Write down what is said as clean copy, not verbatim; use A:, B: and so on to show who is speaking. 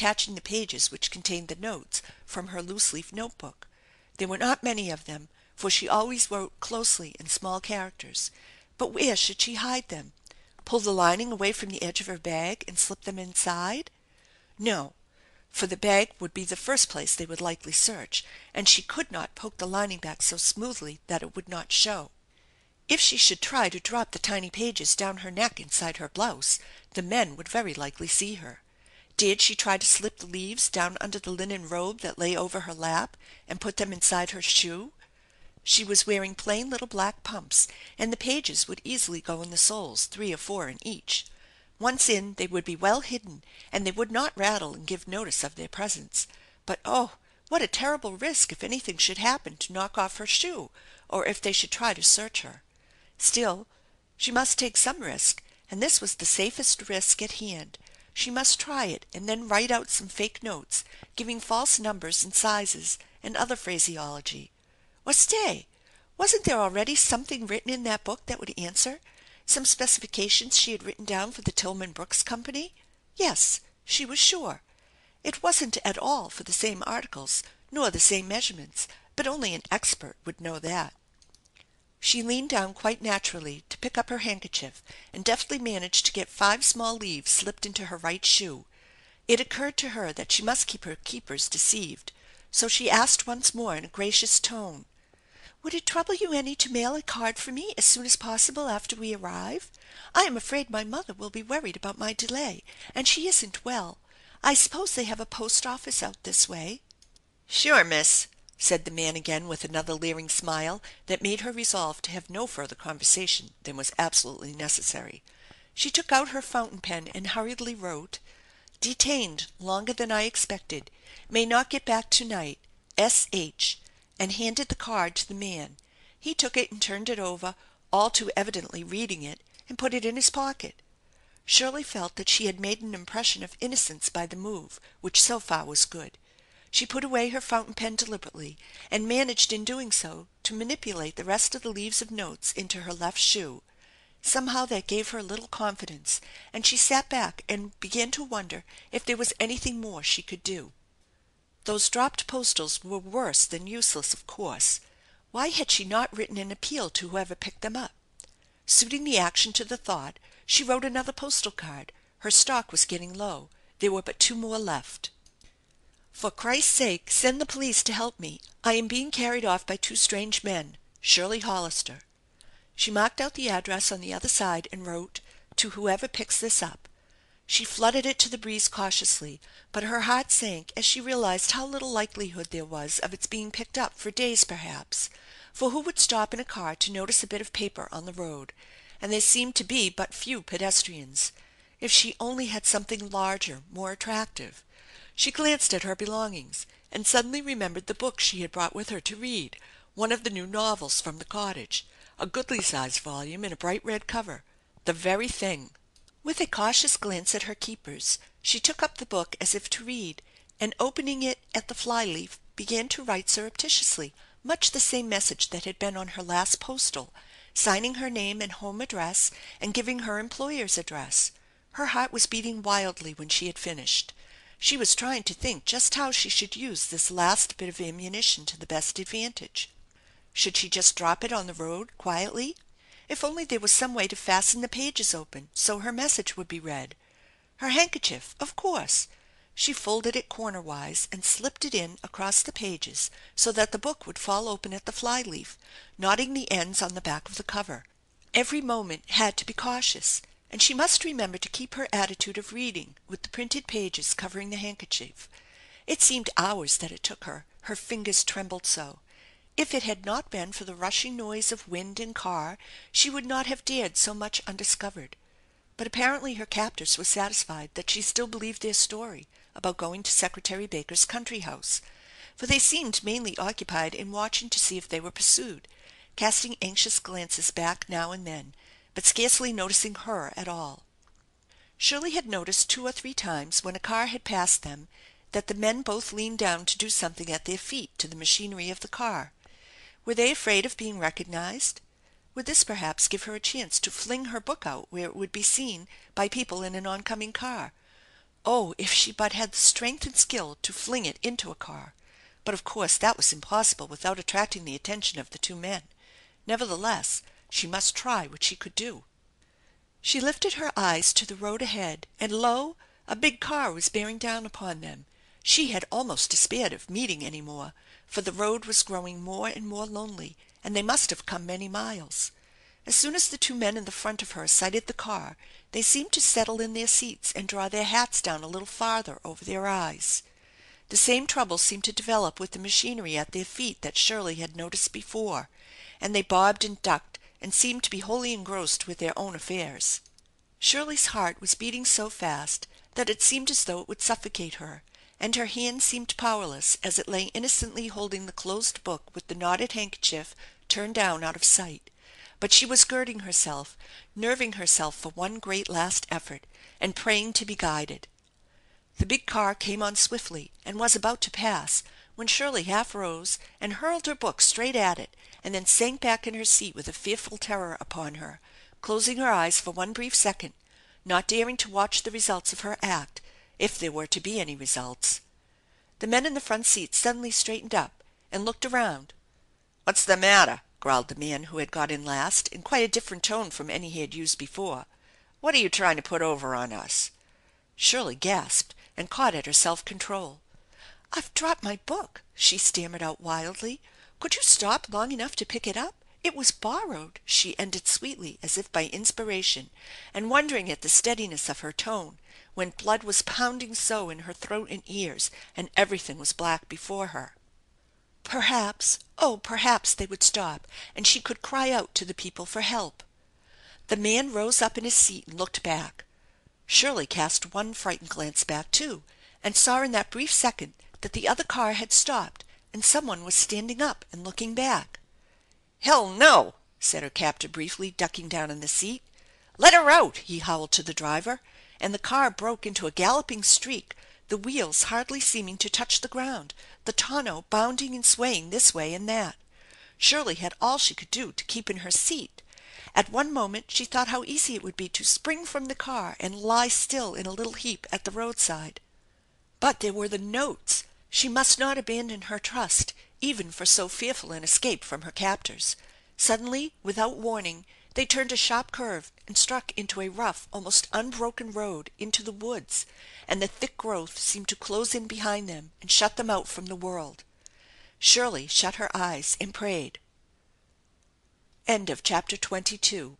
A: attaching the pages which contained the notes from her loose leaf notebook. There were not many of them, for she always wrote closely in small characters. But where should she hide them? Pull the lining away from the edge of her bag and slip them inside? No, for the bag would be the first place they would likely search, and she could not poke the lining back so smoothly that it would not show. If she should try to drop the tiny pages down her neck inside her blouse, the men would very likely see her. Dared she try to slip the leaves down under the linen robe that lay over her lap and put them inside her shoe? She was wearing plain little black pumps, and the pages would easily go in the soles, 3 or 4 in each. Once in, they would be well hidden, and they would not rattle and give notice of their presence. But oh, what a terrible risk if anything should happen to knock off her shoe, or if they should try to search her. Still, she must take some risk, and this was the safest risk at hand. She must try it and then write out some fake notes, giving false numbers and sizes and other phraseology. Or stay, wasn't there already something written in that book that would answer? Some specifications she had written down for the Tillman Brooks Company? Yes, she was sure. It wasn't at all for the same articles, nor the same measurements, but only an expert would know that. She leaned down quite naturally to pick up her handkerchief and deftly managed to get 5 small leaves slipped into her right shoe. It occurred to her that she must keep her keepers deceived, so she asked once more in a gracious tone: "Would it trouble you any to mail a card for me as soon as possible after we arrive? I am afraid my mother will be worried about my delay, and she isn't well. I suppose they have a post office out this way." " Sure, Miss," said the man again with another leering smile that made her resolve to have no further conversation than was absolutely necessary. She took out her fountain pen and hurriedly wrote: "Detained longer than I expected. May not get back to night. S. H." and handed the card to the man. He took it and turned it over, all too evidently reading it, and put it in his pocket. Shirley felt that she had made an impression of innocence by the move, which so far was good. She put away her fountain pen deliberately, and managed in doing so to manipulate the rest of the leaves of notes into her left shoe. Somehow that gave her a little confidence, and she sat back and began to wonder if there was anything more she could do. Those dropped postals were worse than useless, of course. Why had she not written an appeal to whoever picked them up? Suiting the action to the thought, she wrote another postal card. Her stock was getting low. There were but 2 more left. "For Christ's sake, send the police to help me. I am being carried off by 2 strange men. Shirley Hollister." She marked out the address on the other side and wrote: "To whoever picks this up." She fluttered it to the breeze cautiously, but her heart sank as she realized how little likelihood there was of its being picked up for days perhaps, for who would stop in a car to notice a bit of paper on the road? And there seemed to be but few pedestrians. If she only had something larger, more attractive. She glanced at her belongings and suddenly remembered the book she had brought with her to read, one of the new novels from the cottage, a goodly sized volume in a bright red cover. The very thing. With a cautious glance at her keepers, she took up the book as if to read, and opening it at the fly leaf began to write surreptitiously much the same message that had been on her last postal, signing her name and home address and giving her employer's address. Her heart was beating wildly when she had finished. She was trying to think just how she should use this last bit of ammunition to the best advantage. Should she just drop it on the road quietly? If only there was some way to fasten the pages open so her message would be read. Her handkerchief, of course. She folded it cornerwise and slipped it in across the pages so that the book would fall open at the fly leaf, knotting the ends on the back of the cover. Every moment had to be cautious, and she must remember to keep her attitude of reading with the printed pages covering the handkerchief. It seemed hours that it took her fingers trembled so. If it had not been for the rushing noise of wind and car she would not have dared so much undiscovered. But apparently her captors were satisfied that she still believed their story about going to Secretary Baker's country house, for they seemed mainly occupied in watching to see if they were pursued, casting anxious glances back now and then, but scarcely noticing her at all. Shirley had noticed 2 or 3 times when a car had passed them that the men both leaned down to do something at their feet to the machinery of the car. Were they afraid of being recognized? Would this perhaps give her a chance to fling her book out where it would be seen by people in an oncoming car? Oh, if she but had the strength and skill to fling it into a car! But of course that was impossible without attracting the attention of the two men. Nevertheless, she must try what she could do. She lifted her eyes to the road ahead, and lo! a big car was bearing down upon them. She had almost despaired of meeting any more, for the road was growing more and more lonely, and they must have come many miles. As soon as the two men in the front of her sighted the car, they seemed to settle in their seats and draw their hats down a little farther over their eyes. The same trouble seemed to develop with the machinery at their feet that Shirley had noticed before, and they bobbed and ducked and seemed to be wholly engrossed with their own affairs. Shirley's heart was beating so fast that it seemed as though it would suffocate her, and her hand seemed powerless as it lay innocently holding the closed book with the knotted handkerchief turned down out of sight. But she was girding herself, nerving herself for one great last effort, and praying to be guided. The big car came on swiftly and was about to pass when Shirley half rose and hurled her book straight at it, and then sank back in her seat with a fearful terror upon her, closing her eyes for one brief second, not daring to watch the results of her act, if there were to be any results. The men in the front seat suddenly straightened up and looked around. " What's the matter? " growled the man who had got in last, in quite a different tone from any he had used before. " What are you trying to put over on us? " Shirley gasped and caught at her self control. " I've dropped my book," she stammered out wildly. " Could you stop long enough to pick it up? It was borrowed," she ended sweetly as if by inspiration, and wondering at the steadiness of her tone when blood was pounding so in her throat and ears and everything was black before her. Perhaps, oh, perhaps they would stop and she could cry out to the people for help. The man rose up in his seat and looked back. Shirley cast one frightened glance back, too, and saw in that brief second that the other car had stopped and someone was standing up and looking back. " Hell, no !" said her captor briefly, ducking down in the seat. " Let her out !" he howled to the driver, and the car broke into a galloping streak, the wheels hardly seeming to touch the ground, the tonneau bounding and swaying this way and that. Shirley had all she could do to keep in her seat. At one moment she thought how easy it would be to spring from the car and lie still in a little heap at the roadside. But there were the notes. She must not abandon her trust even for so fearful an escape from her captors. Suddenly, without warning, they turned a sharp curve and struck into a rough, almost unbroken road into the woods, and the thick growth seemed to close in behind them and shut them out from the world. Shirley shut her eyes and prayed. CHAPTER 23.